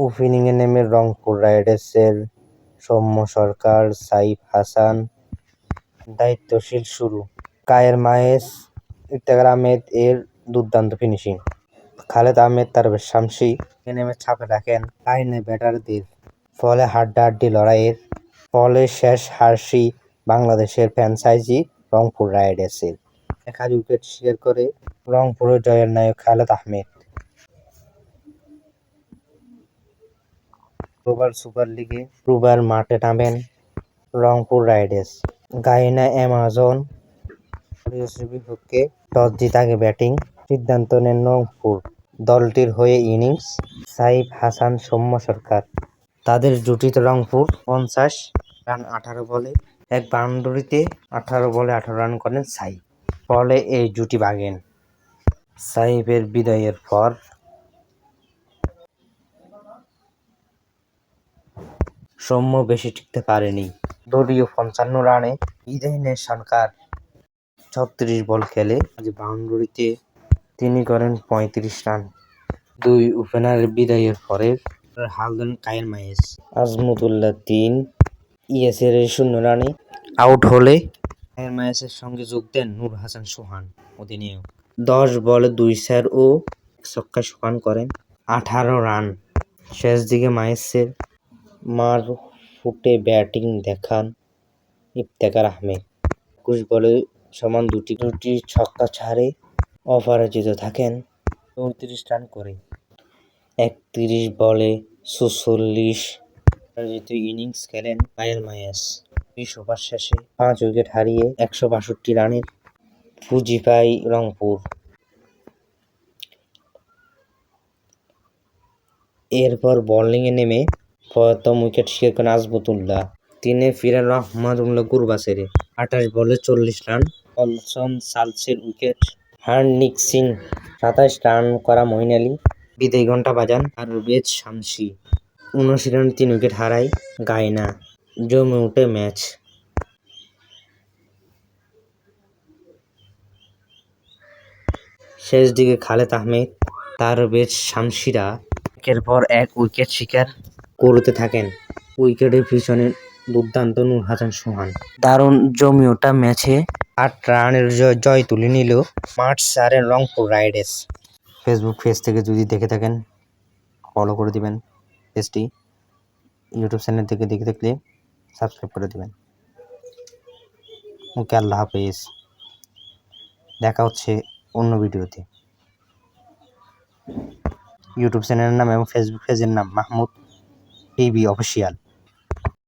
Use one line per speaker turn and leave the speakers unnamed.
ওপেনিংয়ে নেমে রংপুর রাইডার্সের সৌম্য সরকার, সাইফ হাসান দায়িত্বশীল শুরু। কায়ের মায়েস, ইফতেখার আহমেদ এর দুর্দান্ত ফিনিশিং। খালেদ আহমেদ তারবেশ শামসী নেমে ছাপে রাখেন লাইনে ব্যাটারদের, ফলে হাড্ডাহাড্ডি লড়াইয়ের ফলে শেষ হাসি বাংলাদেশের ফ্র্যাঞ্চাইজি রংপুর রাইডার্সের। ১ উইকেট শিকার করে রংপুরের জয়ের নায়ক খালেদ আহমেদ। গ্লোবাল সুপার লিগে দুবার মাঠে নামেন রংপুর রাইডার্স। গায়ানা অ্যামাজন বিপক্ষে টস জিতে আগে ব্যাটিং সিদ্ধান্ত নেন রংপুর। দলটির হয়ে ইনিংস সাইফ হাসান, সৌম্য সরকার। তাদের জুটিতে রংপুর 50 রান 18 বলে 1 বাউন্ডারিতে 18 বলে 18 রান করেন সাইফ, ফলে এই জুটি ভাঙেন। সাইফের বিদায়ের পর সৌম্য বেশি টিকতে পারেনি। দলীয় 55 রানে বিদায় নেন সরকার। 36 বল খেলে বাউন্ডারিতে তিনি করেন 35 রান। 2 ওপেনারের বিদায়ের পরে হাল ধরেন কায়ের মায়েস। আজমতুল্লাহ 3, ইয়াসির 0 রানে আউট হলে কায়ের মায়েসের সঙ্গে যোগ দেন নূর হাসান সোহান অধিনায়ক। 10 বলে 2 চার ও 1 ছক্কায় সোহান করেন 18 রান। শেষ দিকে মায়েসের মার ফুটে ব্যাটিং দেখান ইফতেখার আহমেদ। 21 বলে সমান দুটি ছক্কা ছাড়ে অপরাজিত থাকেন 34 রান করে। 31 বলে 46 অপরাজিত ইনিংস খেলেন কায়ের মায়েস। 20 ওভার শেষে 5 উইকেট হারিয়ে 162 রানের পুঁজি পায় রংপুর। এরপর বোলিংয়ে নেমে প্রথম উইকেট শিকার করেন আজমতুল্লাহ। তিনি ফিরেন রহমাতুল্লাহ গুরবা ছেড়ে। 28 বলে 40 রান। অলসন চার্লসের উইকেট হার নিক সিং। 27 রান করা মঈন আলী বিদায়ী ঘণ্টা বাজান তারবেশ শামসী। 79 রানে 3 উইকেট হারায় গায়ানা। জমে ওঠে ম্যাচ। শেষ দিকে খালেদ আহমেদ, তারবেশ শামসীরা একের পর এক উইকেট শিকার করতে থাকেন। উইকেটের পিছনে দুর্দান্ত নূর হাসান সোহান। দারুণ জমে ওঠা ম্যাচে 8 রানের জয় তুলে নিল মাঠ ছাড়েন রংপুর রাইডার্স। ফেসবুক পেজ থেকে যদি দেখে থাকেন ফলো করে দিবেন পেজটি। ইউটিউব চ্যানেল থেকে দেখে থাকলে সাবস্ক্রাইব করে দিবেন। ওকে, আল্লাহ হাফেজ। দেখা হচ্ছে অন্য ভিডিওতে। ইউটিউব চ্যানেলের নাম এবং ফেসবুক পেজের নাম মাহমুদ টিভি অফিসিয়াল।